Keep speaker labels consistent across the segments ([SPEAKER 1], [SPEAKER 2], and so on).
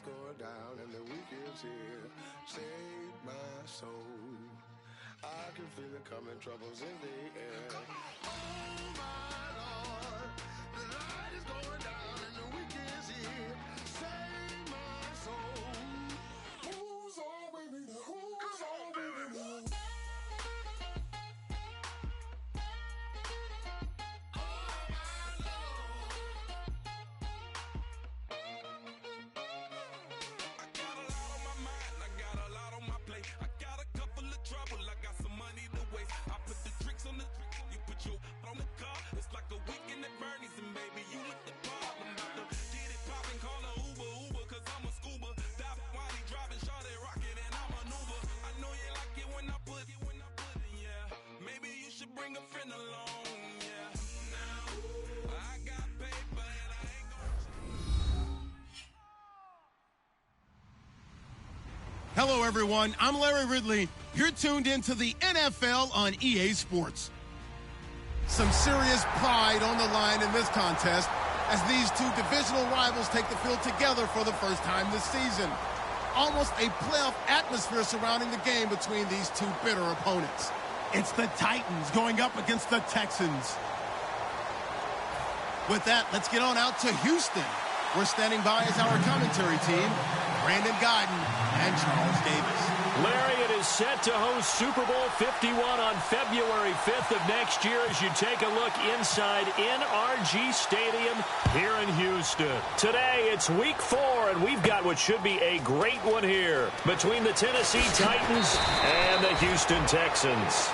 [SPEAKER 1] going down and the weekend's here. Save my soul. I can feel it coming, troubles in the air. Oh my Lord, the light is going down and the weekend's here. Save my soul. Who's all with me? Who's all with me?
[SPEAKER 2] Bring a friend along, yeah. Now, I got paper and I ain't gonna...
[SPEAKER 3] Hello, everyone. I'm Larry Ridley. You're tuned into the NFL on EA Sports. Some serious pride on the line in this contest as these two divisional rivals take the field together for the first time this season. Almost a playoff atmosphere surrounding the game between these two bitter opponents. It's the Titans going up against the Texans. With that, let's get on out to Houston. We're standing by as our commentary team, Brandon Guyton and Charles Davis.
[SPEAKER 4] Larry, it is set to host Super Bowl 51 on February 5th of next year as you take a look inside NRG Stadium here in Houston. Today, it's week 4, and we've got what should be a great one here between the Tennessee Titans and the Houston Texans.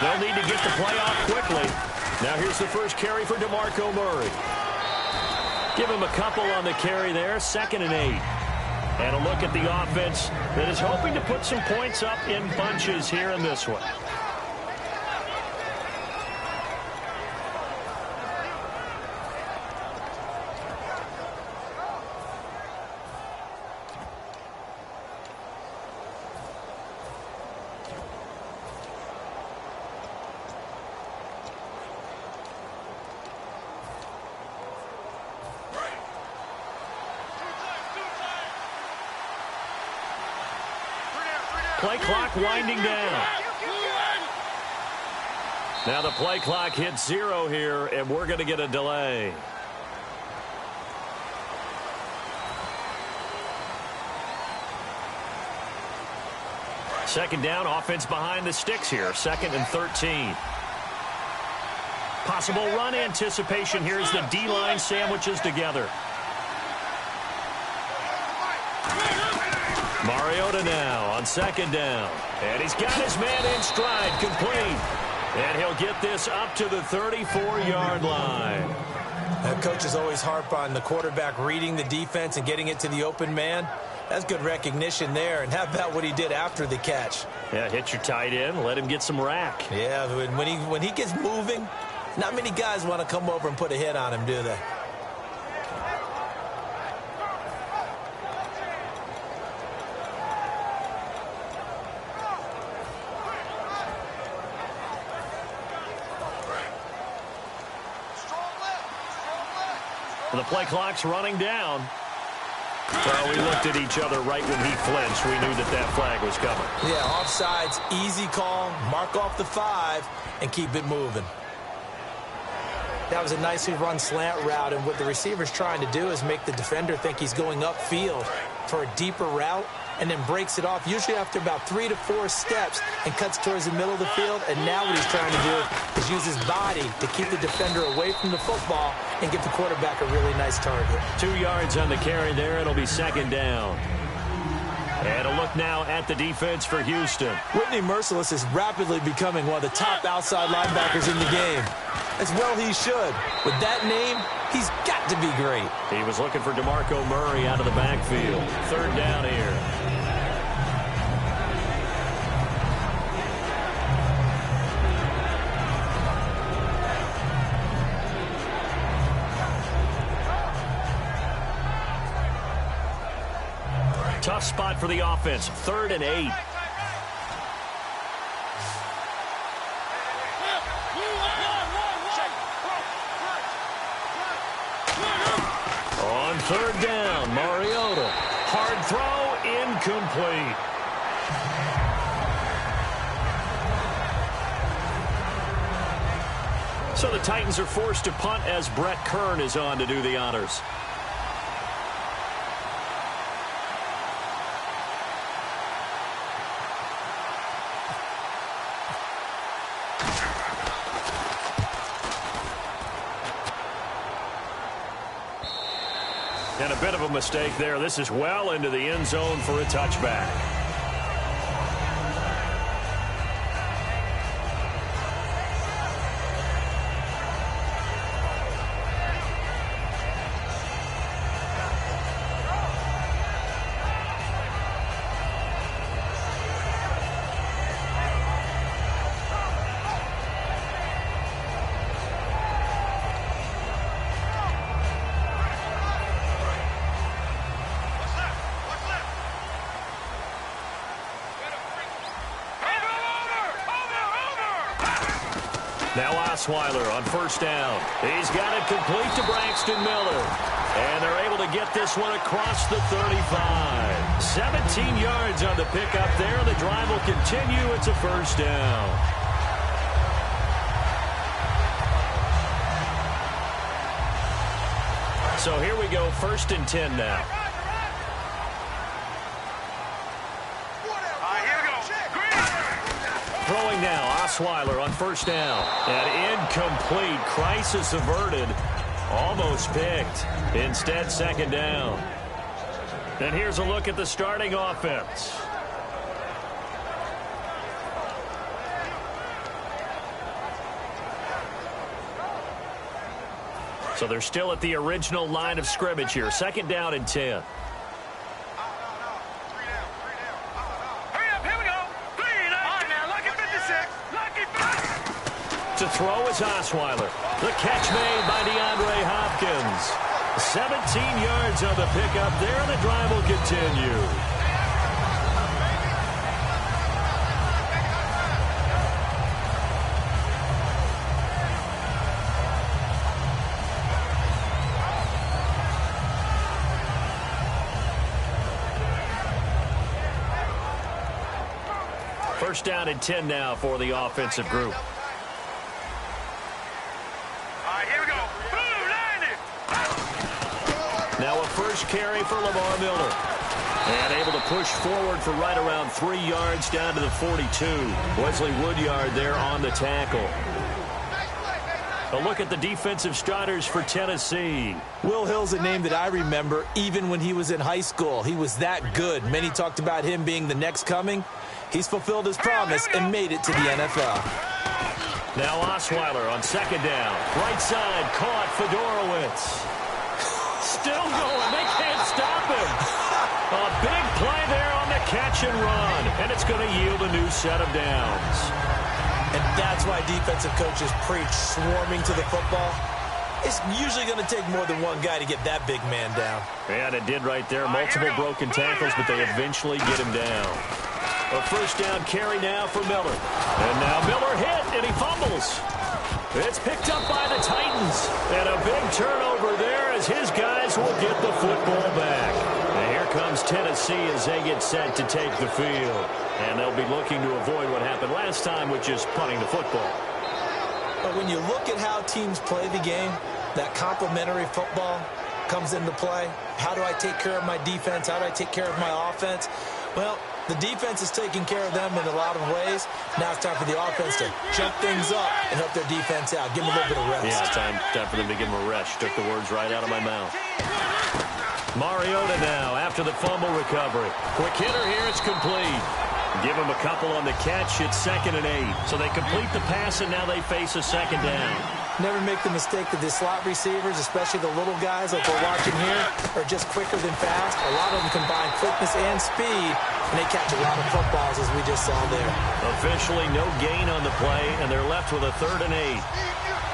[SPEAKER 4] They'll need to get the play off quickly. Now here's the first carry for DeMarco Murray. Give him a couple on the carry there, 2nd and 8. And a look at the offense that is hoping to put some points up in bunches here in this one. Play clock winding down. Now the play clock hits 0 here, and we're going to get a delay. Second down, offense behind the sticks here, 2nd and 13. Possible run anticipation here as the D-line sandwiches together. Mariota now on 2nd down. And he's got his man in stride, complete. And he'll get this up to the 34-yard line.
[SPEAKER 5] Coaches always harp on the quarterback reading the defense and getting it to the open man. That's good recognition there. And how about what he did after the catch?
[SPEAKER 4] Yeah, hit your tight end, let him get some rack.
[SPEAKER 5] Yeah, when he gets moving, not many guys want to come over and put a hit on him, do they?
[SPEAKER 4] The play clock's running down. Well, we looked at each other right when he flinched. We knew that flag was coming.
[SPEAKER 5] Yeah, offsides, easy call, mark off the 5, and keep it moving. That was a nicely run slant route, and what the receiver's trying to do is make the defender think he's going upfield for a deeper route, and then breaks it off, usually after about 3 to 4 steps, and cuts towards the middle of the field. And now what he's trying to do is use his body to keep the defender away from the football and give the quarterback a really nice target.
[SPEAKER 4] 2 yards on the carry there. It'll be 2nd down. And a look look now at the defense for Houston.
[SPEAKER 5] Whitney Merciless is rapidly becoming one of the top outside linebackers in the game. As well he should. With that name, he's got to be great.
[SPEAKER 4] He was looking for DeMarco Murray out of the backfield. Third down here. Tough spot for the offense. 3rd and 8. On 3rd down, Mariota. Hard throw, incomplete. So the Titans are forced to punt as Brett Kern is on to do the honors. And a bit of a mistake there. This is well into the end zone for a touchback. Now Osweiler on 1st down. He's got it complete to Braxton Miller. And they're able to get this one across the 35. 17 yards on the pickup there. The drive will continue. It's a 1st down. So here we go, 1st and 10 now. Throwing now, Osweiler on 1st down. And incomplete. Crisis averted. Almost picked. Instead, 2nd down. And here's a look at the starting offense. So they're still at the original line of scrimmage here. 2nd down and 10. To throw is Osweiler. The catch made by DeAndre Hopkins. 17 yards on the pickup there, and the drive will continue. First down and 10 now for the offensive group. Now a first carry for Lamar Miller. And able to push forward for right around 3 yards down to the 42. Wesley Woodyard there on the tackle. A look at the defensive starters for Tennessee.
[SPEAKER 5] Will Hill's a name that I remember even when he was in high school. He was that good. Many talked about him being the next coming. He's fulfilled his promise and made it to the NFL.
[SPEAKER 4] Now Osweiler on 2nd down. Right side caught Fedorowicz. Still going. They can't stop him. A big play there on the catch and run. And it's going to yield a new set of downs.
[SPEAKER 5] And that's why defensive coaches preach swarming to the football. It's usually going to take more than one guy to get that big man down.
[SPEAKER 4] And it did right there. Multiple broken tackles, but they eventually get him down. A first down carry now for Miller. And now Miller hit, and he fumbles. It's picked up by the Titans. And a big turnover there as his guys will get the football back. And here comes Tennessee as they get set to take the field. And they'll be looking to avoid what happened last time, which is punting the football.
[SPEAKER 5] But when you look at how teams play the game, that complementary football comes into play. How do I take care of my defense? How do I take care of my offense? Well, the defense is taking care of them in a lot of ways. Now it's time for the offense to jump things up and help their defense out. Give them a little bit of rest.
[SPEAKER 4] Yeah, time for them to give them a rest. Took the words right out of my mouth. Mariota now after the fumble recovery. Quick hitter here. It's complete. Give him a couple on the catch. It's 2nd and 8. So they complete the pass, and now they face a second down.
[SPEAKER 5] Never make the mistake that the slot receivers, especially the little guys like we're watching here, are just quicker than fast. A lot of them combine quickness and speed, and they catch a lot of footballs, as we just saw there.
[SPEAKER 4] Officially no gain on the play, and they're left with a 3rd and 8.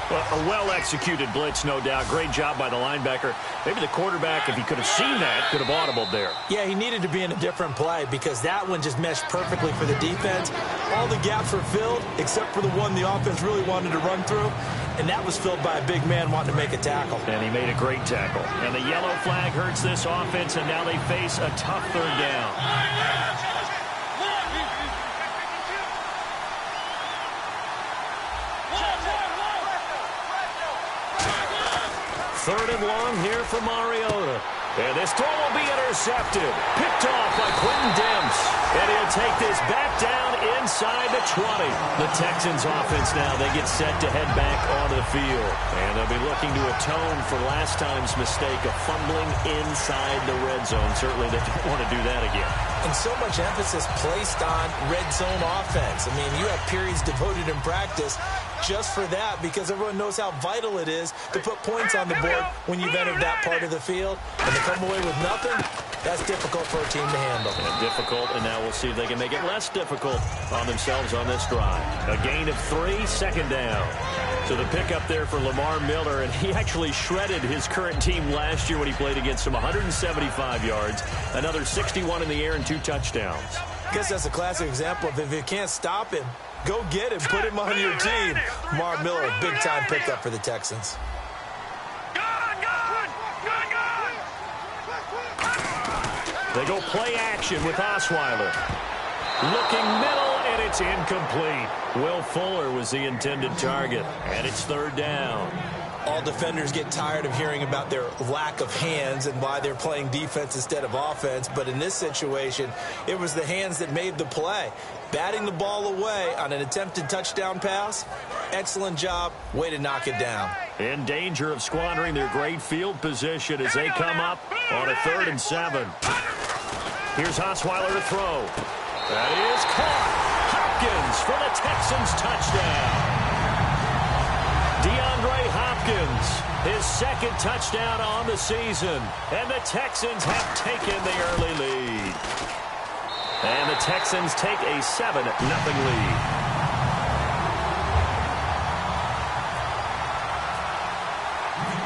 [SPEAKER 4] Well, a well-executed blitz, no doubt. Great job by the linebacker. Maybe the quarterback, if he could have seen that, could have audibled there.
[SPEAKER 5] Yeah, he needed to be in a different play because that one just meshed perfectly for the defense. All the gaps were filled except for the one the offense really wanted to run through, and that was filled by a big man wanting to make a tackle.
[SPEAKER 4] And he made a great tackle. And the yellow flag hurts this offense, and now they face a tough 3rd down. 3rd and long here for Mariota. And this throw will be intercepted. Picked off by Quentin Demps. And he'll take this back down inside the 20. The Texans offense now, they get set to head back onto the field. And they'll be looking to atone for last time's mistake of fumbling inside the red zone. Certainly they don't want to do that again.
[SPEAKER 5] And so much emphasis placed on red zone offense. I mean, you have periods devoted in practice just for that because everyone knows how vital it is to put points on the board when you've entered that part of the field. And to come away with nothing, that's difficult for a team to handle.
[SPEAKER 4] And difficult, and now we'll see if they can make it less difficult on themselves on this drive. A gain of 3, 2nd down. So the pickup there for Lamar Miller, and he actually shredded his current team last year when he played against them. 175 yards, another 61 in the air, and 2 touchdowns.
[SPEAKER 5] I guess that's a classic example of if you can't stop him, go get him, put him on your team. Lamar Miller, a big-time pickup for the Texans.
[SPEAKER 4] They go play action with Osweiler. Looking middle, and it's incomplete. Will Fuller was the intended target, and it's 3rd down.
[SPEAKER 5] All defenders get tired of hearing about their lack of hands and why they're playing defense instead of offense. But in this situation, it was the hands that made the play. Batting the ball away on an attempted touchdown pass, excellent job. Way to knock it down.
[SPEAKER 4] In danger of squandering their great field position as they come up on a 3rd and 7. Here's Osweiler to throw. That is caught. Hopkins for the Texans touchdown. DeAndre Hopkins, his 2nd touchdown on the season. And the Texans have taken the early lead. And the Texans take a 7-0 lead.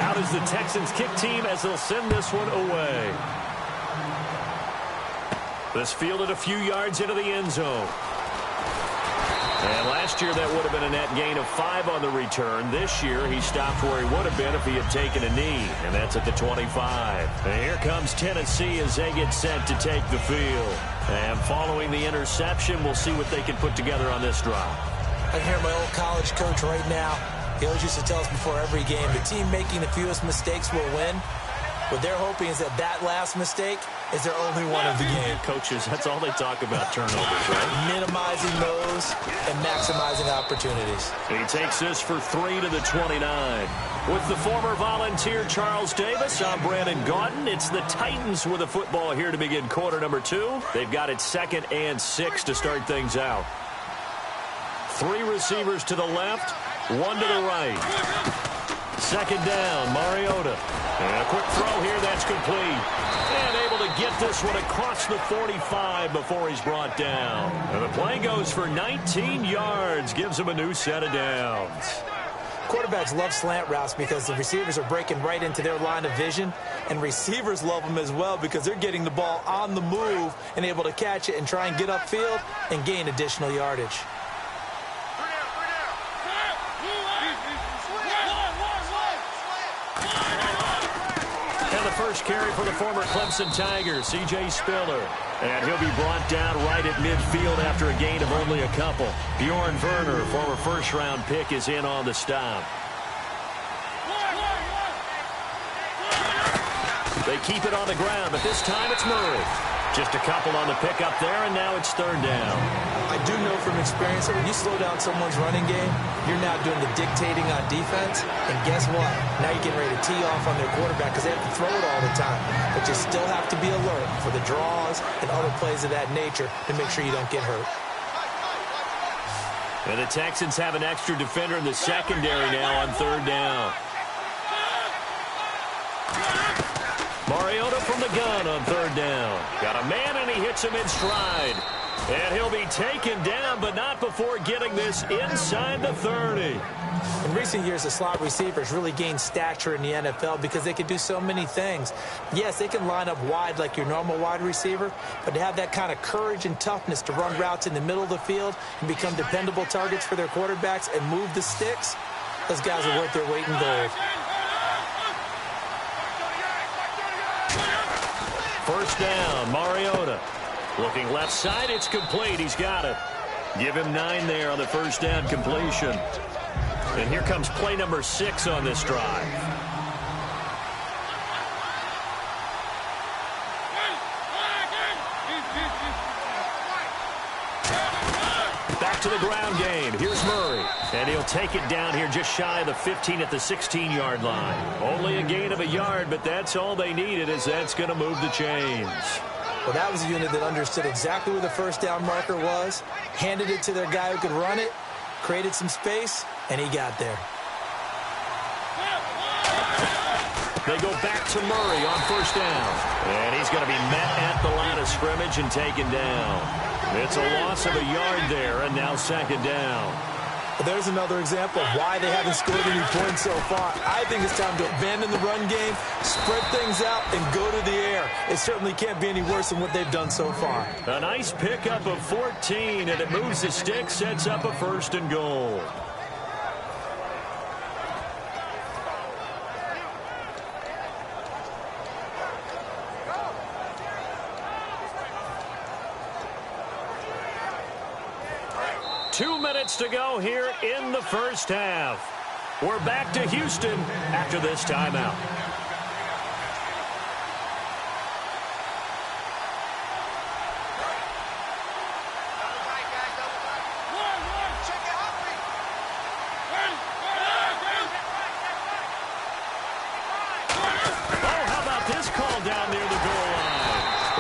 [SPEAKER 4] Out is the Texans kick team as they'll send this one away. This fielded a few yards into the end zone. And last year that would have been a net gain of 5 on the return. This year he stopped where he would have been if he had taken a knee, and that's at the 25. And here comes Tennessee as they get set to take the field. And following the interception, we'll see what they can put together on this drive.
[SPEAKER 5] I hear my old college coach right now. He always used to tell us before every game, the team making the fewest mistakes will win. What they're hoping is that that last mistake is their only one of the game.
[SPEAKER 4] Coaches, that's all they talk about, turnovers, right?
[SPEAKER 5] Minimizing those and maximizing opportunities.
[SPEAKER 4] He takes this for 3 to the 29. With the former Volunteer Charles Davis, I'm Brandon Gaudin. It's the Titans with the football here to begin quarter number 2. They've got it 2nd and 6 to start things out. 3 receivers to the left, 1 to the right. 2nd down, Mariota. And a quick throw here, that's complete. And able to get this one across the 45 before he's brought down. And the play goes for 19 yards, gives him a new set of downs.
[SPEAKER 5] Quarterbacks love slant routes because the receivers are breaking right into their line of vision, and receivers love them as well because they're getting the ball on the move and able to catch it and try and get upfield and gain additional yardage.
[SPEAKER 4] First carry for the former Clemson Tigers, C.J. Spiller. And he'll be brought down right at midfield after a gain of only a couple. Bjorn Werner, former first-round pick, is in on the stop. They keep it on the ground, but this time it's Murray. Just a couple on the pickup there, and now it's third down.
[SPEAKER 5] I do know from experience that when you slow down someone's running game, you're now doing the dictating on defense. And guess what? Now you're getting ready to tee off on their quarterback because they have to throw it all the time. But you still have to be alert for the draws and other plays of that nature to make sure you don't get hurt.
[SPEAKER 4] And the Texans have an extra defender in the secondary now on third down. Mariota from the gun on third down. Got a man, and he hits him in stride. And he'll be taken down, but not before getting this inside the 30.
[SPEAKER 5] In recent years, the slot receivers really gained stature in the NFL because they can do so many things. Yes, they can line up wide like your normal wide receiver, but to have that kind of courage and toughness to run routes in the middle of the field and become dependable targets for their quarterbacks and move the sticks, those guys are worth their weight in gold.
[SPEAKER 4] First down, Mariota. Looking left side, it's complete. He's got it. Give him 9 there on the first down completion. And here comes play number 6 on this drive. Back to the ground game. Here's Murray. And he'll take it down here just shy of the 15 at the 16-yard line. Only a gain of a yard, but that's all they needed, as that's going to move the chains.
[SPEAKER 5] Well, that was a unit that understood exactly where the first down marker was, handed it to their guy who could run it, created some space, and he got there.
[SPEAKER 4] They go back to Murray on first down. And he's going to be met at the line of scrimmage and taken down. It's a loss of a yard there, and now second down.
[SPEAKER 5] But there's another example of why they haven't scored any points so far. I think it's time to abandon the run game, spread things out, and go to the air. It certainly can't be any worse than what they've done so far.
[SPEAKER 4] A nice pickup of 14, and it moves the stick, sets up a first and goal. To go here in the first half. We're back to Houston after this timeout. Oh, how about this call down near the goal line?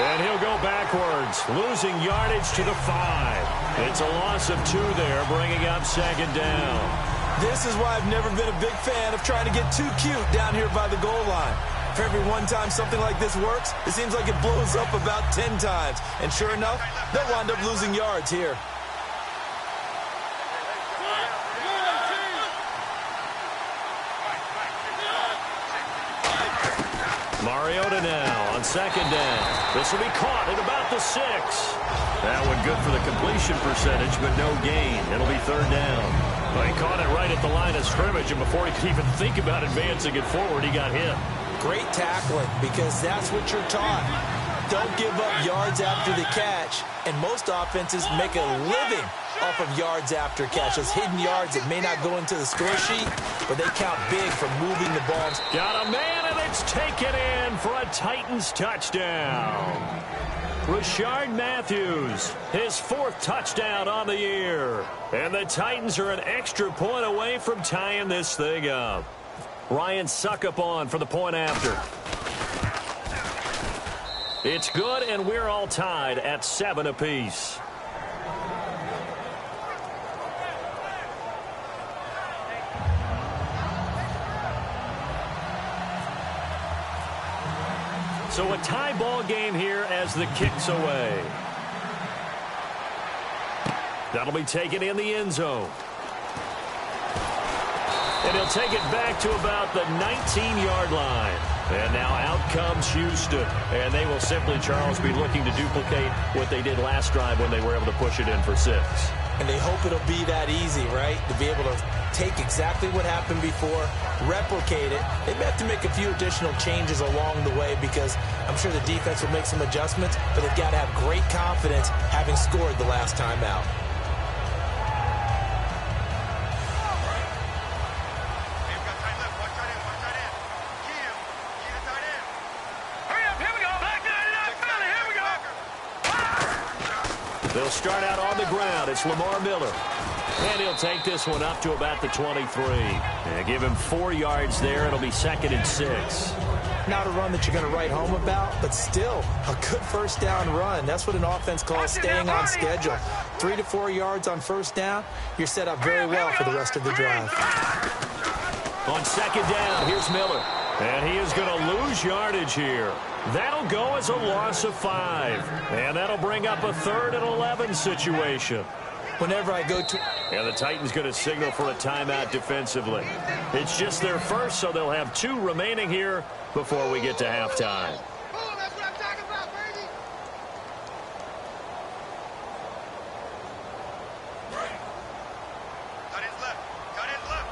[SPEAKER 4] And he'll go backwards, losing yardage to the 5. It's a loss of 2 there, bringing up second down.
[SPEAKER 5] This is why I've never been a big fan of trying to get too cute down here by the goal line. For every one time something like this works, it seems like it blows up about 10 times. And sure enough, they'll wind up losing yards here.
[SPEAKER 4] Mariota now on second down. This will be caught at about the 6. That one good for the completion percentage, but no gain. It'll be third down. Well, he caught it right at the line of scrimmage, and before he could even think about advancing it forward, he got hit.
[SPEAKER 5] Great tackling, because that's what you're taught. Don't give up yards after the catch, and most offenses make a living off of yards after catch. Those hidden yards that may not go into the score sheet, but they count big for moving the ball.
[SPEAKER 4] Got a man, and it's taken in for a Titans touchdown. Rashard Matthews, his 4th touchdown on the year. And the Titans are an extra point away from tying this thing up. Ryan Suckup on for the point after. It's good, and we're all tied at 7 apiece. So a tie ball game here as the kick's away. That'll be taken in the end zone. And he'll take it back to about the 19-yard line. And now out comes Houston. And they will simply, Charles, be looking to duplicate what they did last drive when they were able to push it in for 6.
[SPEAKER 5] And they hope it'll be that easy, right? To be able to take exactly what happened before, replicate it. They may have to make a few additional changes along the way because I'm sure the defense will make some adjustments, but they've got to have great confidence having scored the last time out.
[SPEAKER 4] They'll start out on the ground. It's Lamar Miller. And he'll take this one up to about the 23. And give him 4 yards there. It'll be 2nd and 6.
[SPEAKER 5] Not a run that you're going to write home about, but still a good first down run. That's what an offense calls staying on schedule. 3 to 4 yards on first down, you're set up very well for the rest of the drive.
[SPEAKER 4] On 2nd down, here's Miller. And he is going to lose yardage here. That'll go as a loss of 5. And that'll bring up a 3rd and 11 situation.
[SPEAKER 5] Whenever I go to...
[SPEAKER 4] And the Titans going to signal for a timeout defensively. It's just their first, so they'll have 2 remaining here before we get to halftime.
[SPEAKER 1] Oh, that's what I'm talking about, baby. Cut his left. Cut his left.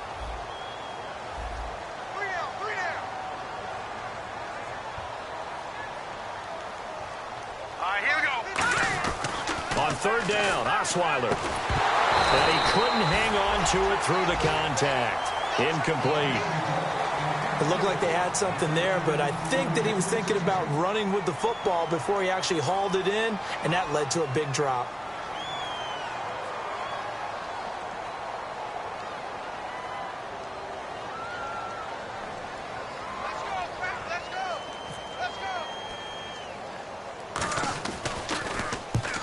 [SPEAKER 1] 3 down. 3 down. All right, here we go.
[SPEAKER 4] On 3rd down, Osweiler. And he couldn't hang on to it through the contact. Incomplete.
[SPEAKER 5] It looked like they had something there, but I think that he was thinking about running with the football before he actually hauled it in, and that led to a big drop.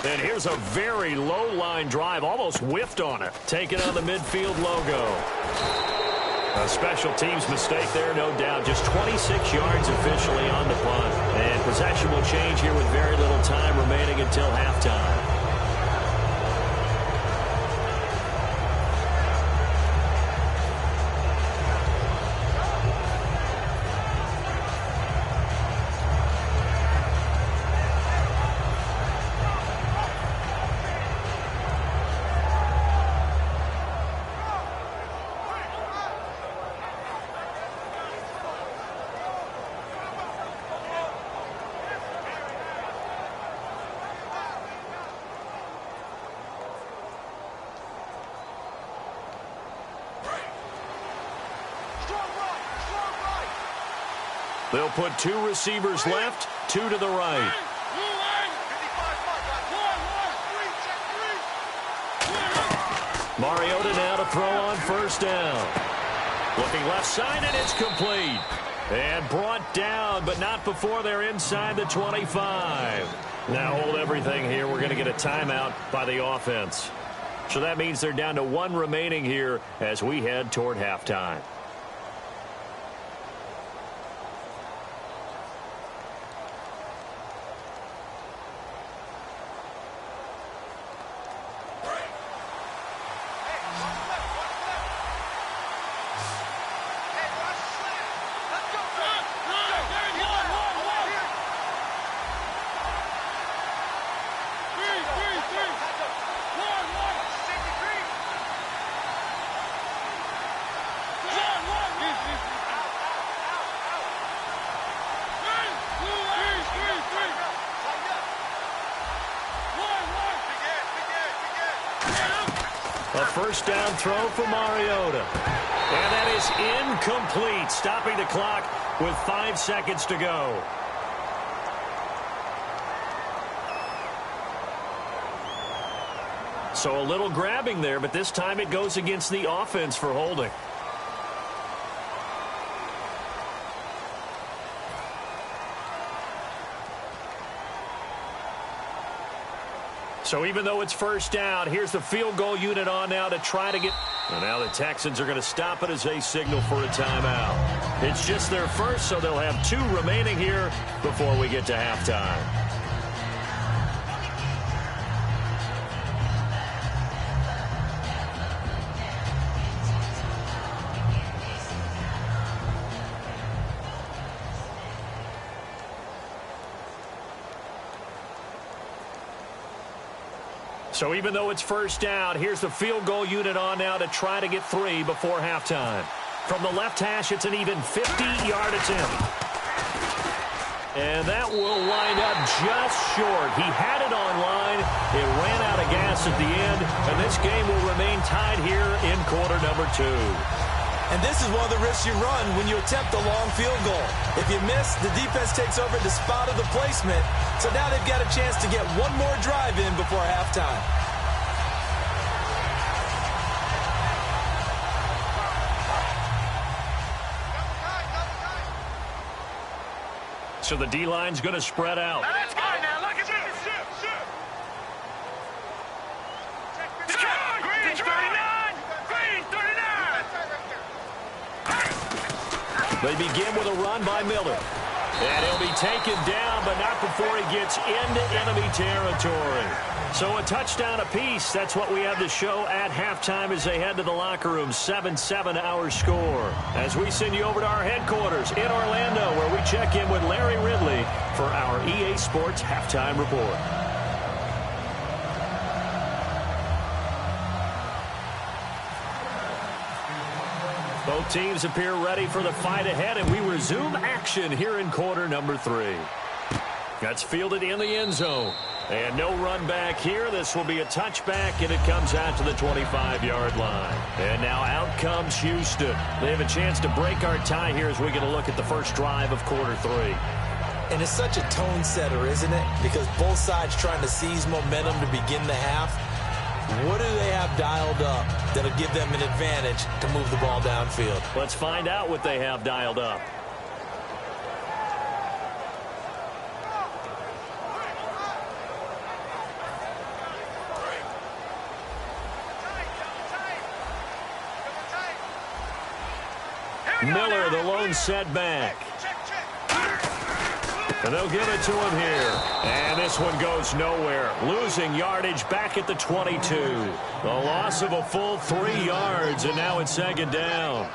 [SPEAKER 4] And here's a very low-line drive, almost whiffed on it. Taking on the midfield logo. A special teams mistake there, no doubt. Just 26 yards officially on the punt. And possession will change here with very little time remaining until halftime. They'll put 2 receivers left, 2 to the right. Mariota now to throw on first down. Looking left side, and it's complete. And brought down, but not before they're inside the 25. Now hold everything here. We're going to get a timeout by the offense. So that means they're down to 1 remaining here as we head toward halftime. A first down throw for Mariota. And that is incomplete, stopping the clock with 5 seconds to go. So a little grabbing there, but this time it goes against the offense for holding. So even though it's first down, here's the field goal unit on now to try to get... And now the Texans are going to stop it as they signal for a timeout. It's just their first, so they'll have 2 remaining here before we get to halftime. So even though it's first down, here's the field goal unit on now to try to get 3 before halftime. From the left hash, it's an even 50-yard attempt. And that will wind up just short. He had it on line. It ran out of gas at the end, and this game will remain tied here in quarter number 2.
[SPEAKER 5] And this is one of the risks you run when you attempt a long field goal. If you miss, the defense takes over the spot of the placement. So now they've got a chance to get one more drive in before halftime.
[SPEAKER 4] So the D-line's going to spread out.
[SPEAKER 2] Now let's go now. Look at this. Green 39. Green 39.
[SPEAKER 4] They begin with a run by Miller. And he'll be taken down, but not before he gets into enemy territory. So a touchdown apiece. That's what we have to show at halftime as they head to the locker room. 7-7 our score. As we send you over to our headquarters in Orlando, where we check in with Larry Ridley for our EA Sports Halftime Report. Both teams appear ready for the fight ahead, and we resume action here in quarter number 3. That's fielded in the end zone. And no run back here. This will be a touchback, and it comes out to the 25-yard line. And now out comes Houston. They have a chance to break our tie here as we get a look at the first drive of quarter 3.
[SPEAKER 5] And it's such a tone setter, isn't it? Because both sides trying to seize momentum to begin the half. What do they have dialed up that'll give them an advantage to move the ball downfield?
[SPEAKER 4] Let's find out what they have dialed up. Miller, the lone setback. And they'll give it to him here. And this one goes nowhere. Losing yardage back at the 22. The loss of a full 3 yards, and now it's second down.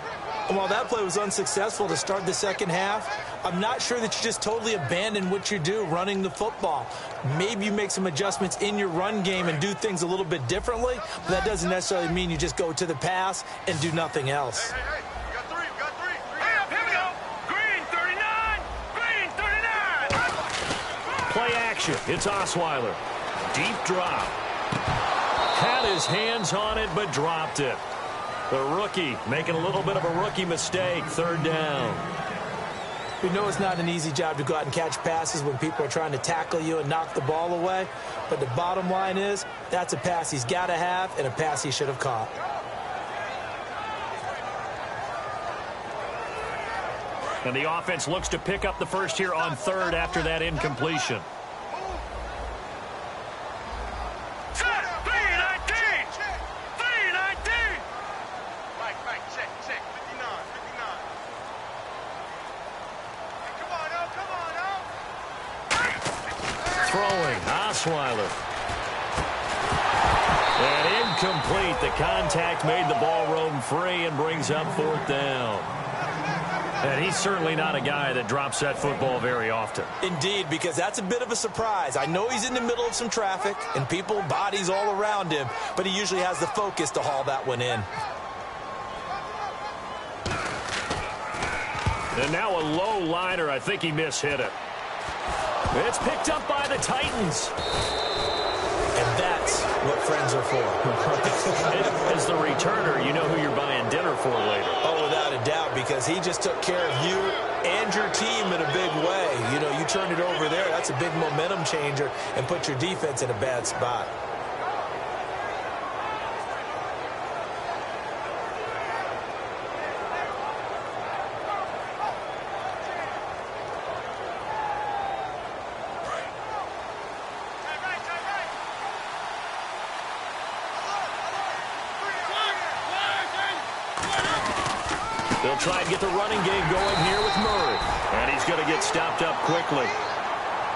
[SPEAKER 5] While that play was unsuccessful to start the second half, I'm not sure that you just totally abandon what you do running the football. Maybe you make some adjustments in your run game and do things a little bit differently, but that doesn't necessarily mean you just go to the pass and do nothing else.
[SPEAKER 4] Play action. It's Osweiler. Deep drop. Had his hands on it, but dropped it. The rookie making a little bit of a rookie mistake. Third down.
[SPEAKER 5] We know it's not an easy job to go out and catch passes when people are trying to tackle you and knock the ball away. But the bottom line is, that's a pass he's got to have and a pass he should have caught.
[SPEAKER 4] And the offense looks to pick up the first here on third after that incompletion. Throwing, Osweiler. And incomplete. The contact made the ball roam free and brings up fourth down. And he's certainly not a guy that drops that football very often.
[SPEAKER 5] Indeed, because that's a bit of a surprise. I know he's in the middle of some traffic and people, bodies all around him, but he usually has the focus to haul that one in.
[SPEAKER 4] And now a low liner. I think he mishit it. It's picked up by the Titans.
[SPEAKER 5] And that's what friends are for.
[SPEAKER 4] As the returner, you know who you're buying dinner for later.
[SPEAKER 5] Oh, without a doubt, because he just took care of you and your team in a big way. You know, you turn it over there, that's a big momentum changer and put your defense in a bad spot.
[SPEAKER 4] They'll try and get the running game going here with Murray. And he's going to get stopped up quickly.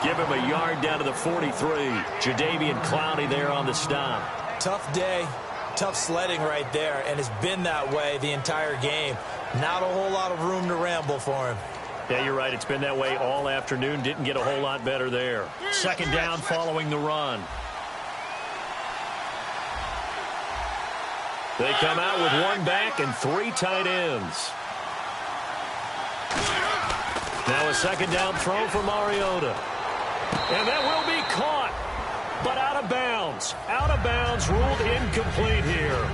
[SPEAKER 4] Give him a yard down to the 43. Jadeveon Clowney there on the stop.
[SPEAKER 5] Tough day, tough sledding right there, and it's been that way the entire game. Not a whole lot of room to ramble for him.
[SPEAKER 4] Yeah, you're right. It's been that way all afternoon. Didn't get a whole lot better there. Second down following the run. They come out with one back and 3 tight ends. Now a second down throw for Mariota. And that will be caught, but out of bounds. Out of bounds, ruled incomplete here.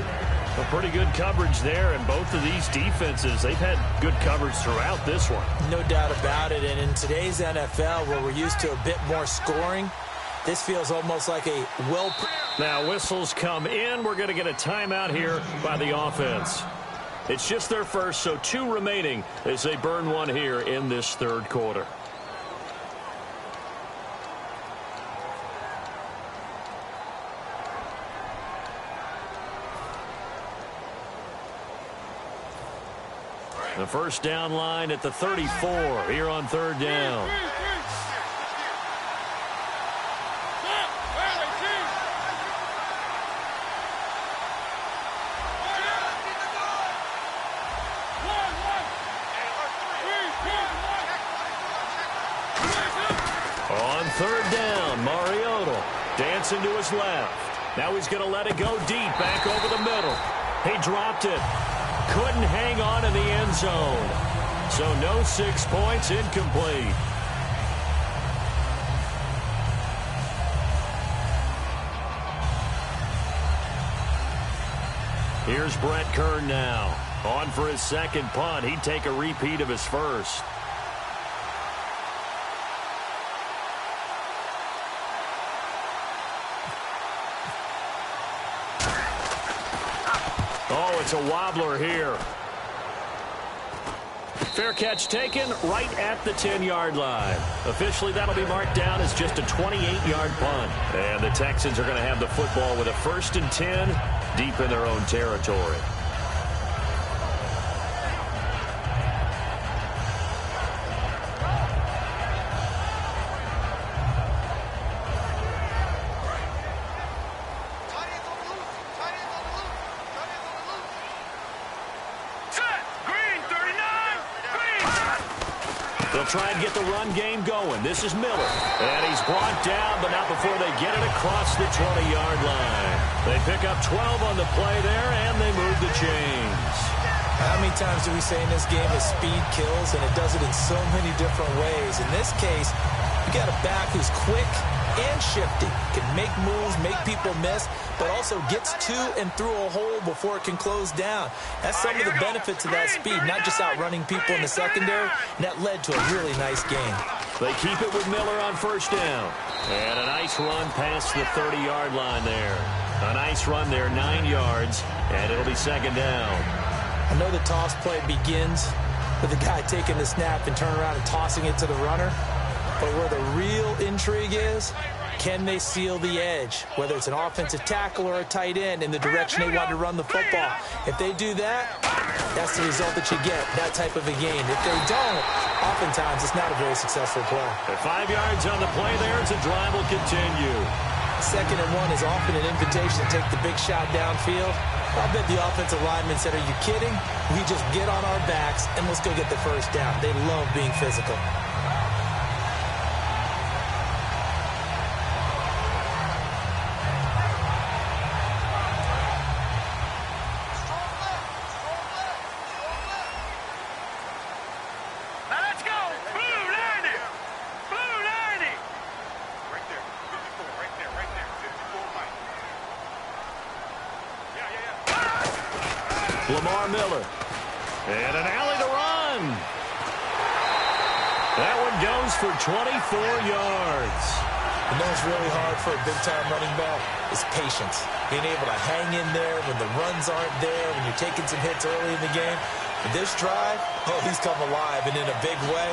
[SPEAKER 4] A pretty good coverage there, and both of these defenses, they've had good coverage throughout this one.
[SPEAKER 5] No doubt about it, and in today's NFL, where we're used to a bit more scoring, this feels almost like a
[SPEAKER 4] Now whistles come in. We're going to get a timeout here by the offense. It's just their first, so 2 remaining as they burn one here in this third quarter. The first down line at the 34 here on third down. On third down, Mariota dancing to his left. Now he's going to let it go deep, back over the middle. He dropped it. Couldn't hang on in the end zone. So no 6 points, incomplete. Here's Brett Kern now. On for his second punt. He'd take a repeat of his first. Oh, it's a wobbler here. Fair catch taken right at the 10-yard line. Officially, that'll be marked down as just a 28-yard punt. And the Texans are going to have the football with a 1st and 10 deep in their own territory. They'll try and get the run game going. This is Miller. And he's brought down, but not before they get it across the 20-yard line. They pick up 12 on the play there, and they move the chains.
[SPEAKER 5] How many times do we say in this game that speed kills, and it does it in so many different ways? In this case, you got a back who's quick and shifty, can make moves, make people miss, but also gets to and through a hole before it can close down. That's some of the benefits of that speed, not just outrunning people in the secondary, and that led to a really nice game.
[SPEAKER 4] They keep it with Miller on first down. And a nice run past the 30-yard line there. A nice run there, 9 yards, and it'll be second down.
[SPEAKER 5] I know the toss play begins with the guy taking the snap and turning around and tossing it to the runner. But where the real intrigue is, can they seal the edge, whether it's an offensive tackle or a tight end, in the direction they want to run the football? If they do that, that's the result that you get, that type of a game. If they don't, oftentimes it's not a very successful play.
[SPEAKER 4] At 5 yards on the play there, as the drive will continue.
[SPEAKER 5] 2nd and 1 is often an invitation to take the big shot downfield. I bet the offensive lineman said, are you kidding? We just get on our backs and let's go get the first down. They love being physical.
[SPEAKER 4] Lamar Miller. And an alley to run. That one goes for 24 yards.
[SPEAKER 5] You know what's really hard for a big-time running back is patience. Being able to hang in there when the runs aren't there, when you're taking some hits early in the game. But this drive, oh, he's come alive, and in a big way,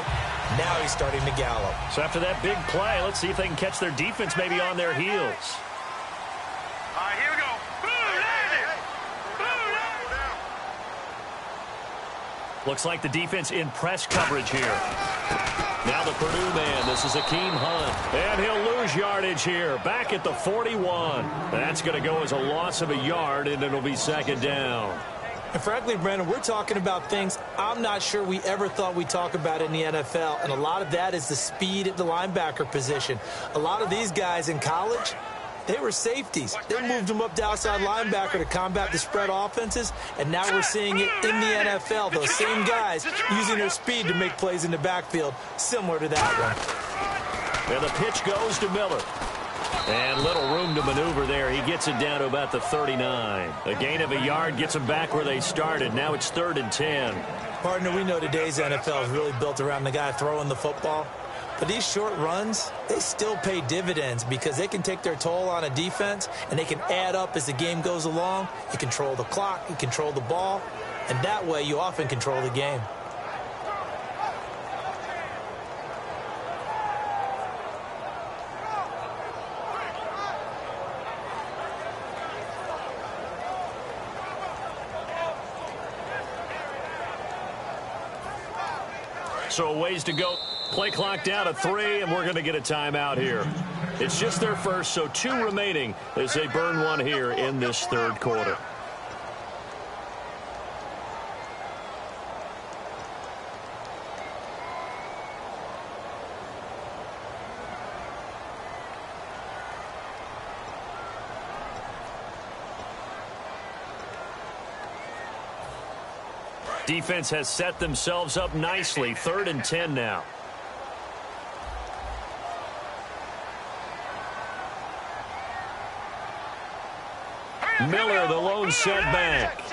[SPEAKER 5] now he's starting to gallop.
[SPEAKER 4] So after that big play, let's see if they can catch their defense maybe on their heels.
[SPEAKER 2] All right, here we go.
[SPEAKER 4] Looks like the defense in press coverage here. Now the Purdue man, this is Akeem Hunt. And he'll lose yardage here, back at the 41. That's going to go as a loss of a yard, and it'll be second down.
[SPEAKER 5] And frankly, Brandon, we're talking about things I'm not sure we ever thought we'd talk about in the NFL, and a lot of that is the speed at the linebacker position. A lot of these guys in college, they were safeties. They moved them up to outside linebacker to combat the spread offenses, and now we're seeing it in the NFL. Those same guys using their speed to make plays in the backfield, similar to that one.
[SPEAKER 4] And the pitch goes to Miller. And little room to maneuver there. He gets it down to about the 39. A gain of a yard gets them back where they started. Now it's 3rd and 10.
[SPEAKER 5] Partner, we know today's NFL is really built around the guy throwing the football. But these short runs, they still pay dividends because they can take their toll on a defense, and they can add up as the game goes along. You control the clock, you control the ball, and that way you often control the game.
[SPEAKER 4] So a ways to go. Play clock down to 3, and we're going to get a timeout here. It's just their first, so 2 remaining as they burn one here in this 3rd quarter. Defense has set themselves up nicely. 3rd and 10 now. Miller, the lone setback.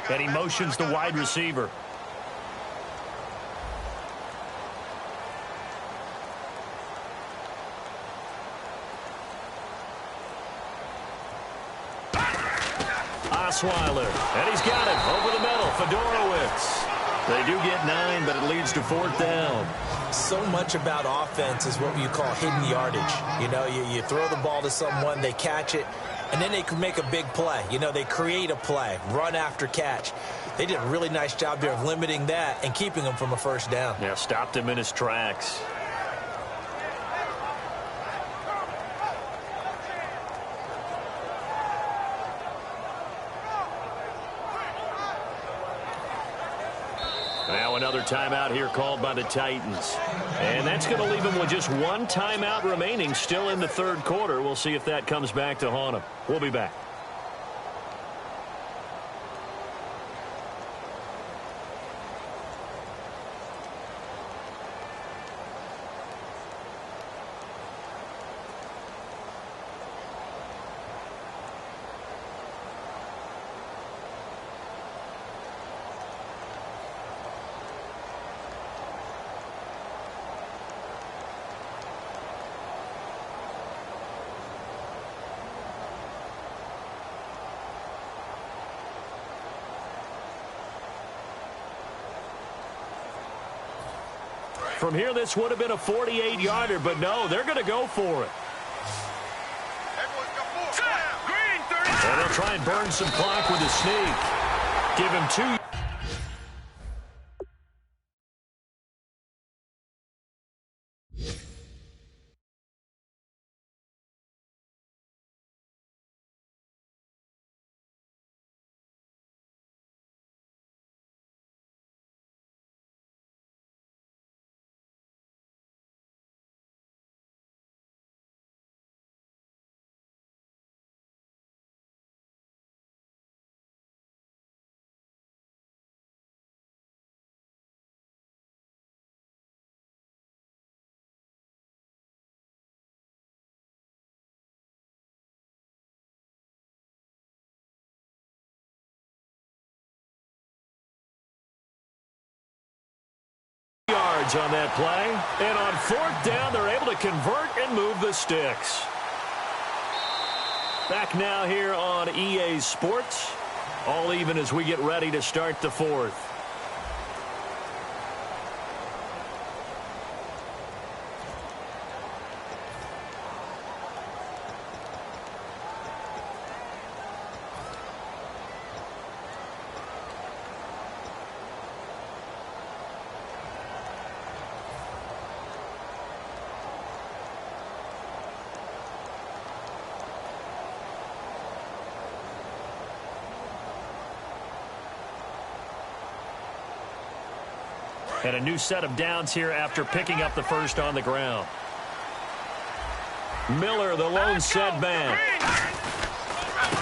[SPEAKER 4] And he motions the wide receiver. Osweiler, and he's got it over the middle. Fedorowicz. They do get 9, but it leads to 4th down.
[SPEAKER 5] So much about offense is what you call hidden yardage. You know, you throw the ball to someone, they catch it, and then they can make a big play. You know, they create a play, run after catch. They did a really nice job there of limiting that and keeping him from a 1st down.
[SPEAKER 4] Yeah, stopped him in his tracks. Now another timeout here called by the Titans. And that's going to leave them with just 1 timeout remaining still in the 3rd quarter. We'll see if that comes back to haunt them. We'll be back. From here, this would have been a 48-yarder, but no, they're going to go for it. And they'll try and burn some clock with a sneak. Give him 2. On that play, and on 4th down they're able to convert and move the sticks. Back now here on EA Sports, all even as we get ready to start the 4th. And a new set of downs here after picking up the 1st on the ground. Miller, the lone setback.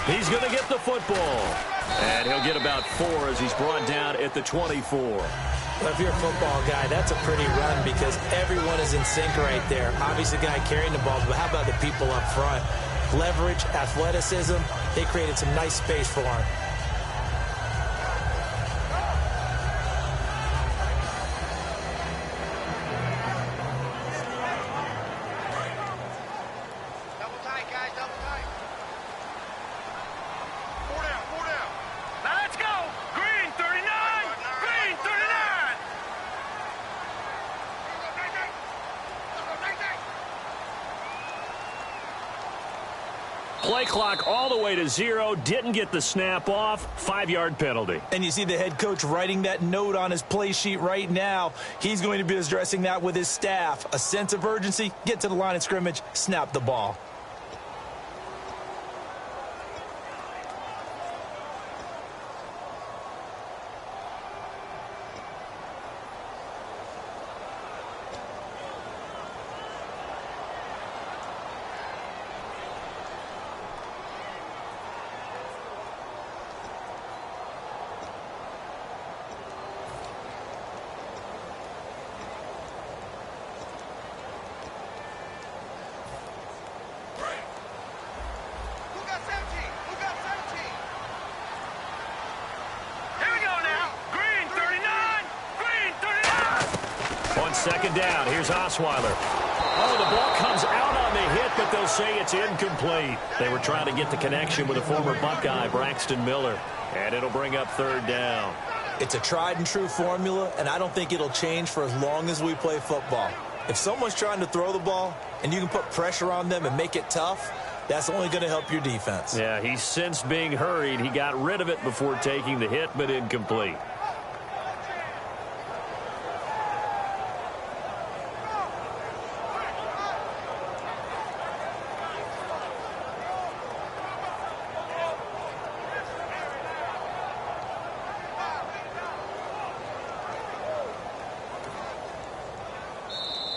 [SPEAKER 4] He's going to get the football. And he'll get about 4 as he's brought down at the 24.
[SPEAKER 5] Well, if you're a football guy, that's a pretty run because everyone is in sync right there. Obviously, the guy carrying the ball, but how about the people up front? Leverage, athleticism, they created some nice space for him.
[SPEAKER 4] Play clock all the way to 0. Didn't get the snap off. 5-yard penalty.
[SPEAKER 5] And you see the head coach writing that note on his play sheet right now. He's going to be addressing that with his staff. A sense of urgency, get to the line of scrimmage, snap the ball.
[SPEAKER 4] Second down. Here's Osweiler. Oh, the ball comes out on the hit, but they'll say it's incomplete. They were trying to get the connection with a former Buckeye, Braxton Miller. And it'll bring up 3rd down.
[SPEAKER 5] It's a tried and true formula, and I don't think it'll change for as long as we play football. If someone's trying to throw the ball and you can put pressure on them and make it tough, that's only going to help your defense.
[SPEAKER 4] Yeah, he's since being hurried. He got rid of it before taking the hit, but incomplete.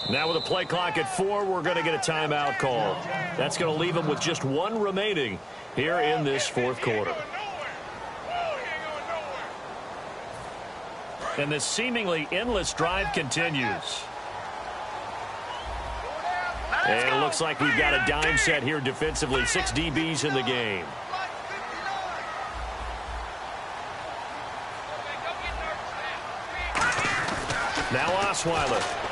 [SPEAKER 4] Now with a play clock at 4, we're going to get a timeout call. That's going to leave them with just 1 remaining here in this 4th quarter. And this seemingly endless drive continues. And it looks like we've got a dime set here defensively. 6 DBs in the game. Now Osweiler.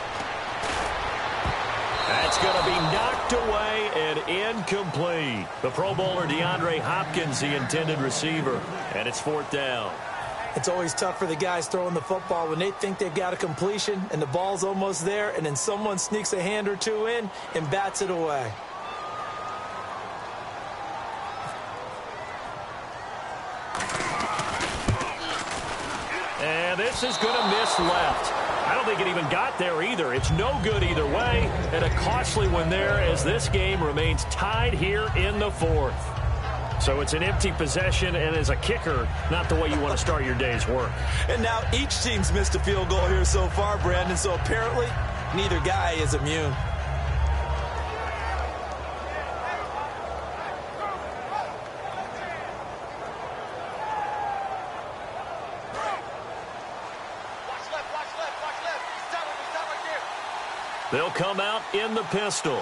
[SPEAKER 4] That's going to be knocked away and incomplete. The Pro Bowler DeAndre Hopkins, the intended receiver. And it's 4th down.
[SPEAKER 5] It's always tough for the guys throwing the football when they think they've got a completion and the ball's almost there, and then someone sneaks a hand or 2 in and bats it away.
[SPEAKER 4] And this is going to miss left. I don't think it even got there either. It's no good either way, and a costly one there as this game remains tied here in the 4th. So it's an empty possession, and as a kicker, not the way you want to start your day's work.
[SPEAKER 5] And now each team's missed a field goal here so far, Brandon, so apparently neither guy is immune.
[SPEAKER 4] They'll come out in the pistol.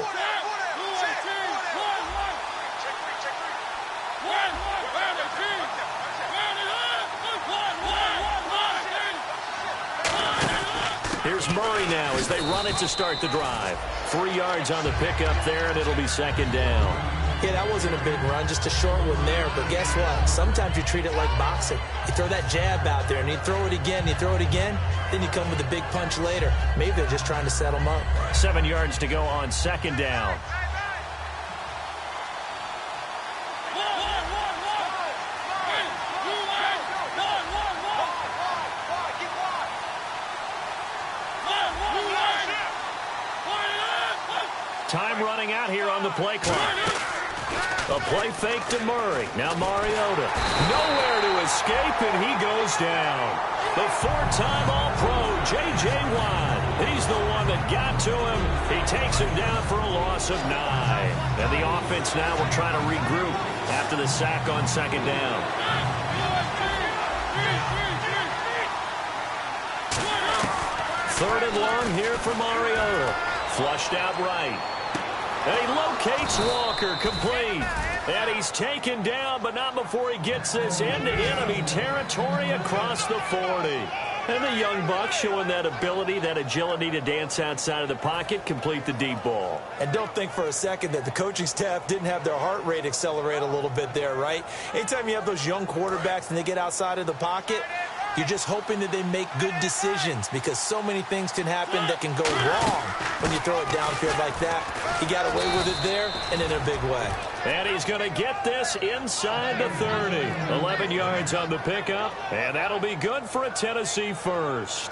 [SPEAKER 4] Here's Murray now as they run it to start the drive. 3 yards on the pickup there, and it'll be 2nd down.
[SPEAKER 5] Yeah, that wasn't a big run, just a short one there. But guess what? Sometimes you treat it like boxing. You throw that jab out there, and you throw it again, you throw it again, then you come with a big punch later. Maybe they're just trying to set them up.
[SPEAKER 4] 7 yards to go on 2nd down. Time running out here on the play clock. A play fake to Murray. Now Mariota. Nowhere to escape, and he goes down. The 4-time All-Pro, J.J. Watt. He's the one that got to him. He takes him down for a loss of 9. And the offense now will try to regroup after the sack on 2nd down. 3rd and long here for Mariota. Flushed out right. And he locates Walker, complete. And he's taken down, but not before he gets this into enemy territory across the 40. And the young buck showing that ability, that agility to dance outside of the pocket, complete the deep ball.
[SPEAKER 5] And don't think for a second that the coaching staff didn't have their heart rate accelerate a little bit there, right? Anytime you have those young quarterbacks and they get outside of the pocket, you're just hoping that they make good decisions because so many things can happen that can go wrong when you throw it downfield like that. He got away with it there and in a big way.
[SPEAKER 4] And he's going to get this inside the 30. 11 yards on the pickup, and that'll be good for a Tennessee first.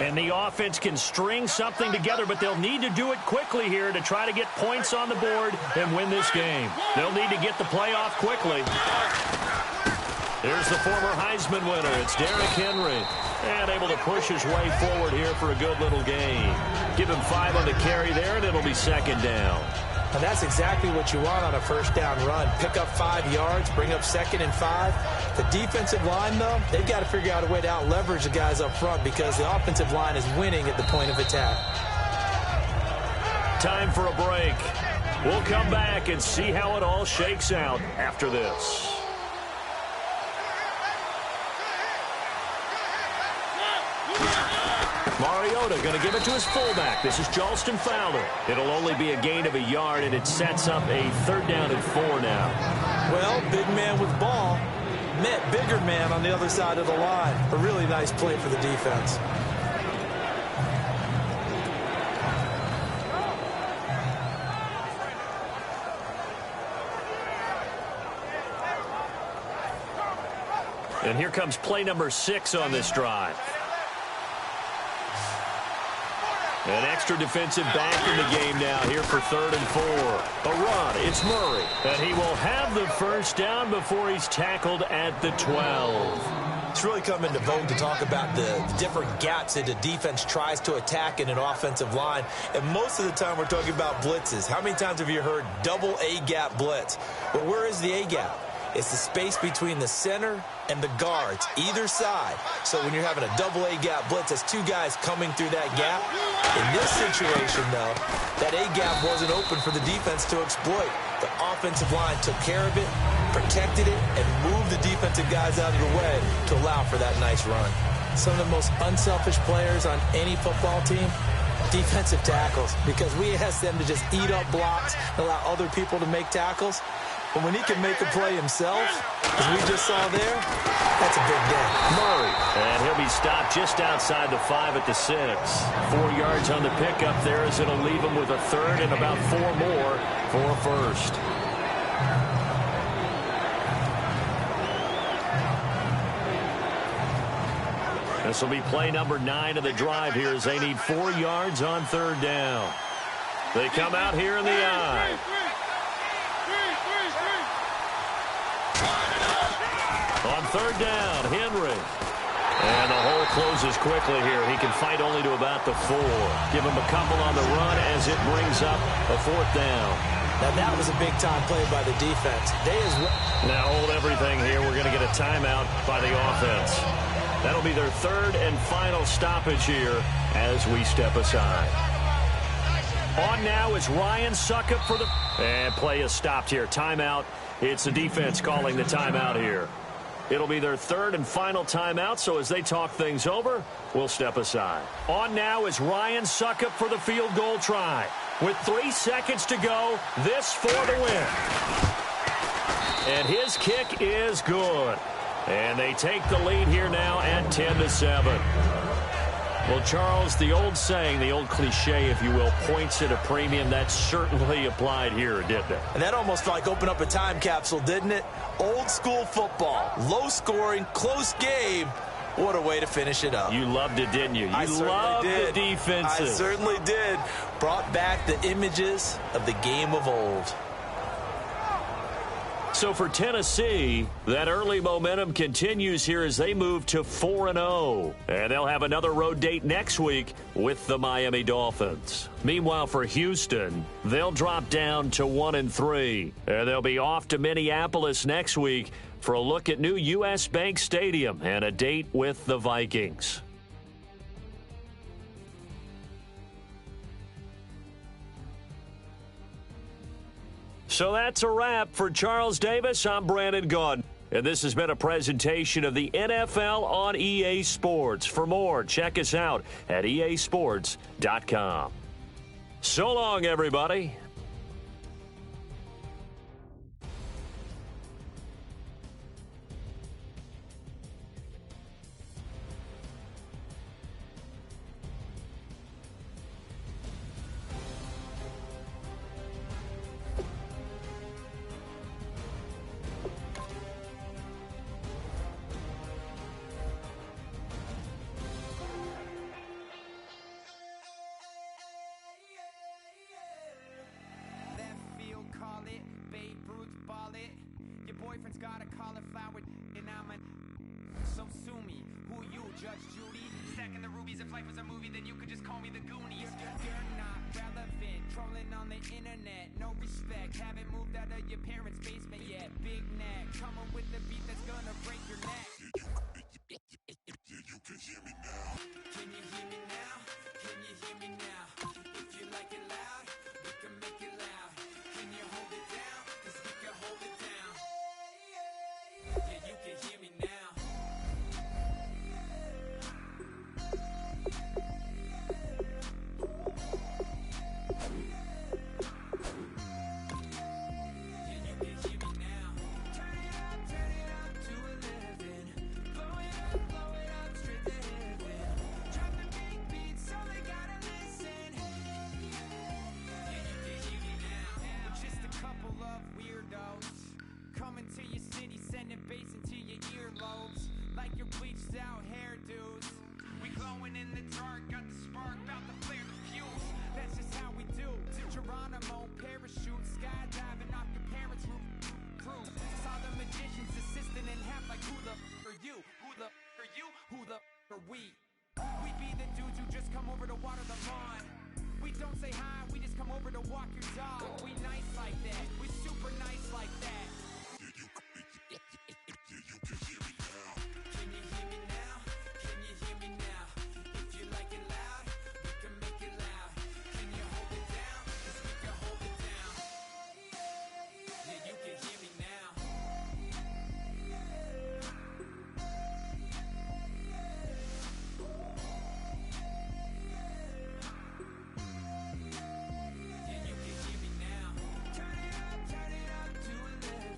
[SPEAKER 4] And the offense can string something together, but they'll need to do it quickly here to try to get points on the board and win this game. They'll need to get the play off quickly. Here's the former Heisman winner. It's Derrick Henry. And able to push his way forward here for a good little gain. Give him 5 on the carry there, and it'll be 2nd down.
[SPEAKER 5] And that's exactly what you want on a 1st down run. Pick up 5 yards, bring up 2nd and 5. The defensive line, though, they've got to figure out a way to out-leverage the guys up front because the offensive line is winning at the point of attack.
[SPEAKER 4] Time for a break. We'll come back and see how it all shakes out after this. Mariota going to give it to his fullback. This is Charleston Fowler. It'll only be a gain of a yard, and it sets up a 3rd down and 4 now.
[SPEAKER 5] Well, big man with ball met bigger man on the other side of the line. A really nice play for the defense.
[SPEAKER 4] And here comes play number 6 on this drive. An extra defensive back in the game now here for 3rd and 4. A run. It's Murray. And he will have the 1st down before he's tackled at the 12.
[SPEAKER 5] It's really come into vogue to talk about the different gaps that the defense tries to attack in an offensive line. And most of the time we're talking about blitzes. How many times have you heard double A-gap blitz? Well, where is the A-gap? It's the space between the center and the guards, either side. So when you're having a double A-gap blitz, that's 2 guys coming through that gap. In this situation, though, that A-gap wasn't open for the defense to exploit. The offensive line took care of it, protected it, and moved the defensive guys out of the way to allow for that nice run. Some of the most unselfish players on any football team, defensive tackles, because we ask them to just eat up blocks and allow other people to make tackles. But when he can make a play himself, as we just saw there, that's a big day.
[SPEAKER 4] Murray. And he'll be stopped just outside the 5 at the 6. 4 yards on the pickup there as it'll leave him with a 3rd and about 4 more for a 1st. This will be play number 9 of the drive here as they need 4 yards on 3rd down. They come out here in the eye. On 3rd down, Henry. And the hole closes quickly here. He can fight only to about the 4. Give him a couple on the run as it brings up a 4th down.
[SPEAKER 5] Now that was a big-time play by the defense.
[SPEAKER 4] Now hold everything here. We're going to get a timeout by the offense. That'll be their 3rd and final stoppage here as we step aside. On now is Ryan Succop for the... And play is stopped here. Timeout. It's the defense calling the timeout here. It'll be their 3rd and final timeout, so as they talk things over, we'll step aside. On now is Ryan Succop for the field goal try. With 3 seconds to go, this for the win. And his kick is good. And they take the lead here now at 10-7. Well, Charles, the old saying, the old cliche, if you will, points at a premium, that certainly applied here, didn't it?
[SPEAKER 5] And that almost like opened up a time capsule, didn't it? Old school football, low scoring, close game, What a way to finish it up.
[SPEAKER 4] You loved it, didn't you? You loved the defenses.
[SPEAKER 5] I certainly did. Brought back the images of the game of old.
[SPEAKER 4] So for Tennessee, that early momentum continues here as they move to 4-0. And they'll have another road date next week with the Miami Dolphins. Meanwhile, for Houston, they'll drop down to 1-3. And they'll be off to Minneapolis next week for a look at new U.S. Bank Stadium and a date with the Vikings. So that's a wrap. For Charles Davis, I'm Brandon Gaudin. And this has been a presentation of the NFL on EA Sports. For more, check us out at easports.com. So long, everybody.
[SPEAKER 6] Boyfriend's got a cauliflower and I'm a so sue me. Who you, Judge Judy? Stacking the rubies. If life was a movie, then you could just call me the Goonies. You're not relevant, trolling on the internet. No respect, haven't moved out of your parents' basement yet. Big neck, coming with the beat that's gonna break your neck.
[SPEAKER 1] You can hear me now.
[SPEAKER 6] Can you hear me now? Can you hear me now? If you like it loud, we can make it loud. Can you hold it down? 'Cause we can hold it down. Yeah, you can hear me now. Yeah, you can hear me now. Turn it up to 11. Blow it up straight to heaven. Drop the big beats so they gotta listen. Yeah, you can hear me now. We're just a couple of weirdos coming to your city, sending bass into your earlobes like your bleached out hairdos. We glowing in the dark, got the spark, about to flare the fuse. That's just how we do. Geronimo, parachute, skydiving off your parents' roof. Crew saw the magician's assistant in half like who the are you? Who the are you? Who the are we? We be the dudes who just come over to water the lawn. We don't say hi, we just come over to walk your dog. We nice like that, we super nice like that.
[SPEAKER 1] You can hear me now.
[SPEAKER 6] Can you hear me now? Can you hear me now? If you like it loud, we can make it loud. Can you hold it down? 'Cause we can hold it down. Yeah, you can hear me now. Yeah, you can hear me now. Turn it up to 11.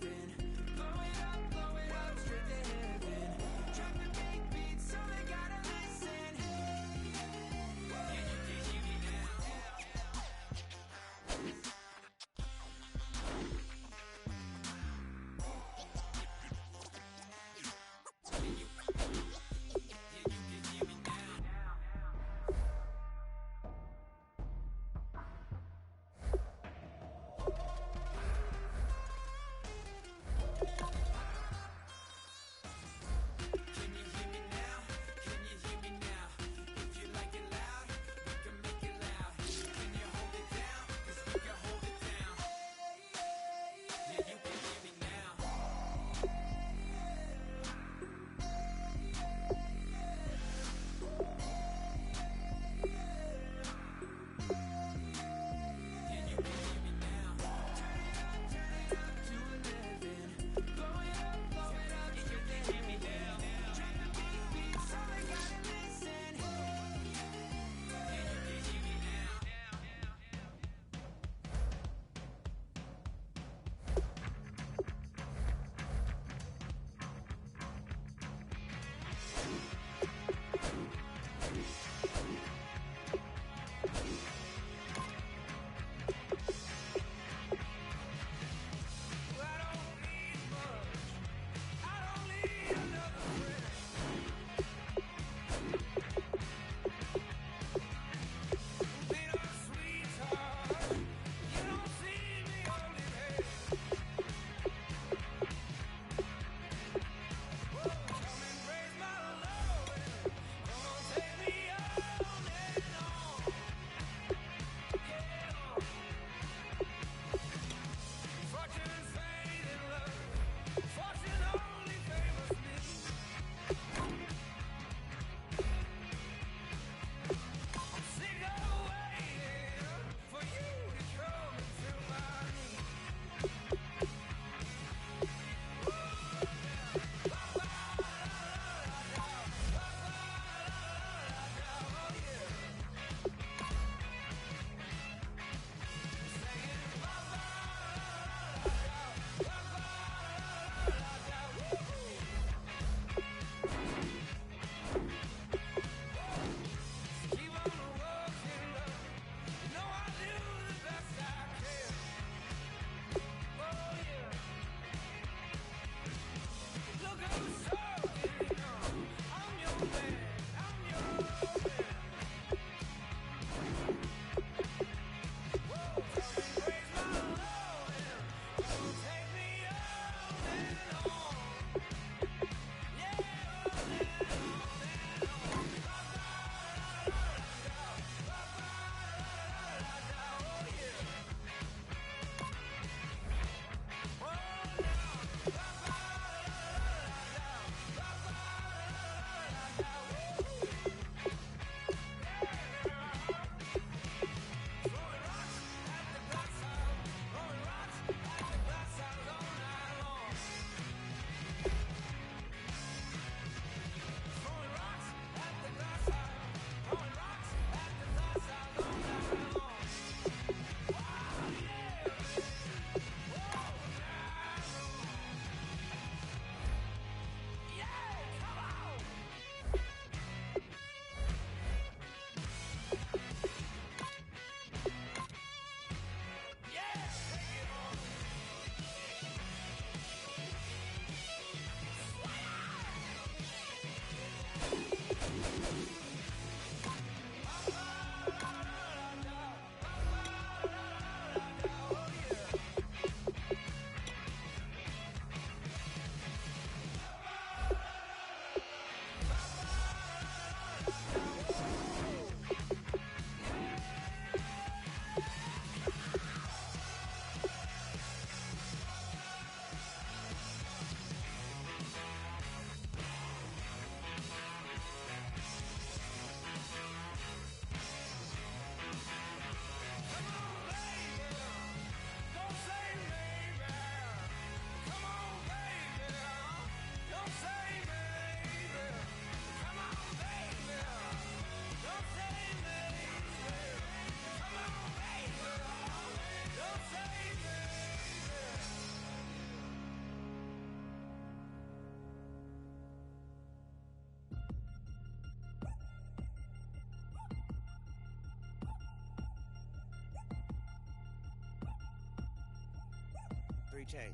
[SPEAKER 7] 3 chains.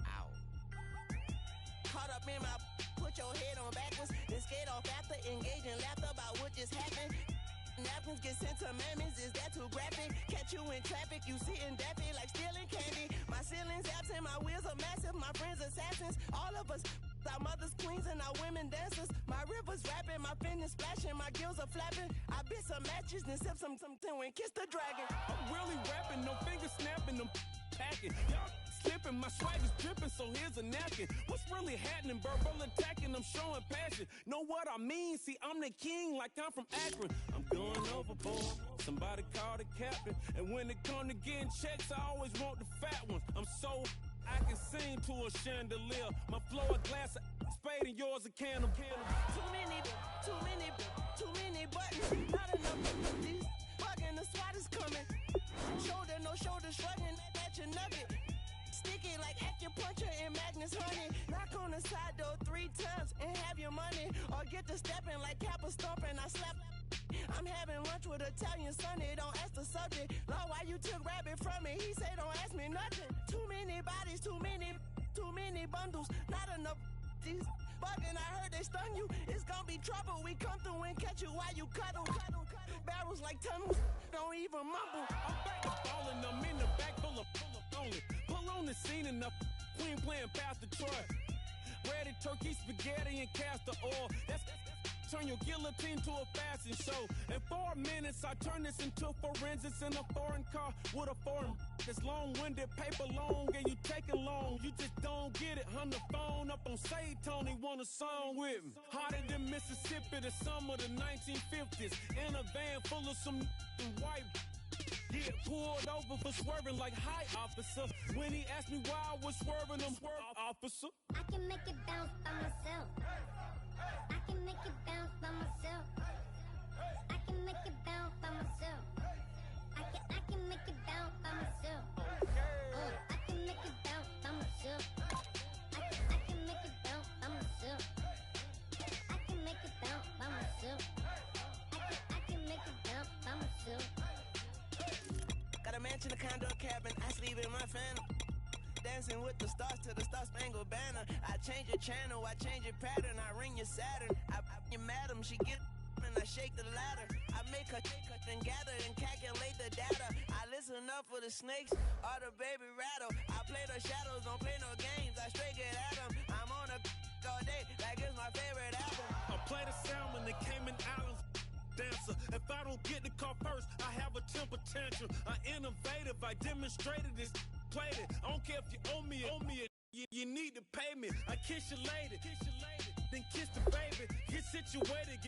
[SPEAKER 7] Ow. Caught up in my, put your head on backwards, then skate off after, engage in laughter about what just happened. Napkins get sent to mammies, is that too graphic? Catch you in traffic, you sitting daffy like stealing candy. My ceiling's absent, my wheels are massive, my friends assassins. All of us, our mothers queens and our women dancers. My rivers rapping, my fingers splashing, my gills are flapping. I bit some matches, then sip some and kiss the dragon.
[SPEAKER 2] I'm really rapping, no fingers snapping, I'm packing. Y'all slipping, my swag is dripping, so here's a napkin. What's really happening? Verbal attacking, I'm showing passion. Know what I mean? See, I'm the king like I'm from Akron. I'm going overboard. Somebody call the captain. And when it come to getting checks, I always want the fat ones. I'm so I can sing to a chandelier. My flow a glass of spade and yours a candle.
[SPEAKER 7] Too many buttons. Not enough of these. Fucking the SWAT is coming. Shoulder, no shoulder, shrugging at your nugget. Sticky like acupuncture and Magnus honey. Knock on the side door 3 times and have your money. Or get to stepping like Kappa stomping. I slap. I'm having lunch with Italian Sonny. Don't ask the subject. Lord, why you took rabbit from me? He say don't ask me nothing. Too many bodies, too many bundles. Not enough these bugging. I heard they stun you. It's gonna be trouble. We come through and catch you while you cuddle. Barrels like tunnels. Don't even mumble.
[SPEAKER 2] I'm back to ballin', I'm in the back full of only. Pull on the scene and the queen playing Pastor Troy. Ready turkey, spaghetti, and castor oil. That's turn your guillotine to a fashion show. In 4 minutes, I turn this into forensics in a foreign car with a foreign. This long-winded paper long, and you taking long. You just don't get it. On the phone up on Say Tony, want a song with me. Hotter than Mississippi, the summer of the 1950s. In a van full of some white. Get pulled over for swerving like hi, officer. When he asked me why I was swerving, I'm swerve, officer.
[SPEAKER 8] I can make it bounce by myself. I can make it bounce by myself. I can make it bounce by myself. I can make it bounce by myself. I can make it bounce by myself. I can make it bounce by myself. I can make it bounce by myself. I can make it bounce by myself.
[SPEAKER 7] Got a mansion, a condo, a cabin. I sleep in my phantom. Dancing with the stars to the Star-Spangled Banner. I change your channel, I change your pattern. I ring your Saturn. I your madam, she get and I shake the ladder. I make her and gather and calculate the data. I listen up for the snakes or the baby rattle. I play the shadows, don't play no games. I straight get at them. I'm on a all day like it's my favorite album.
[SPEAKER 2] I play the salmon, the Cayman Islands dancer. If I don't get the car first, I have a temper tantrum. I innovative, I demonstrated this, played it. I don't care if you owe me it. You need to pay me. I kiss your lady, then kiss the baby. Get situated,